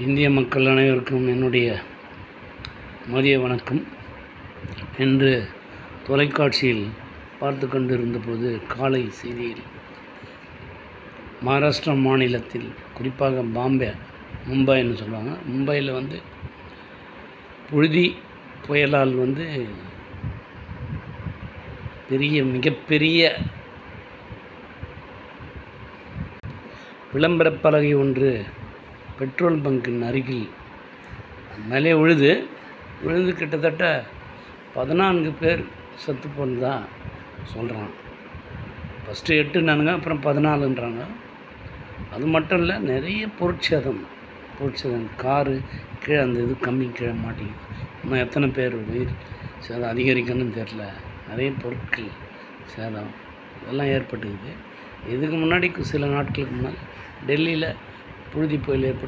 இந்திய மக்கள் அனைவருக்கும் என்னுடைய மதிய வணக்கம். இன்று தொலைக்காட்சியில் பார்த்து கொண்டிருந்தபோது காலை செய்தியில் மகாராஷ்டிரா மாநிலத்தில் குறிப்பாக மும்பைன்னு சொல்லுவாங்க. மும்பையில் புழுதி புயலால் மிகப்பெரிய விளம்பர பலகை ஒன்று பெட்ரோல் பங்கின் அருகில் மேலே விழுந்து கிட்டத்தட்ட 14 பேர் செத்து போனதாக சொல்கிறாங்க. ஃபஸ்ட்டு 8ன்னானுங்க, அப்புறம் 14ன்றாங்க. அது மட்டும் இல்லை, நிறைய பொருட்சேதம் காரு கீழே அந்த கம்பி கீழே மாட்டிக்குது. இன்னும் எத்தனை பேர் உயிர் சேதம் அதிகரிக்கணும்னு தெரில. நிறைய பொருட்கள் சேதம் இதெல்லாம் ஏற்பட்டுக்குது. இதுக்கு முன்னாடி சில நாட்களுக்கு முன்னாடி டெல்லியில் புழுதி புயல் ஏற்பட்டு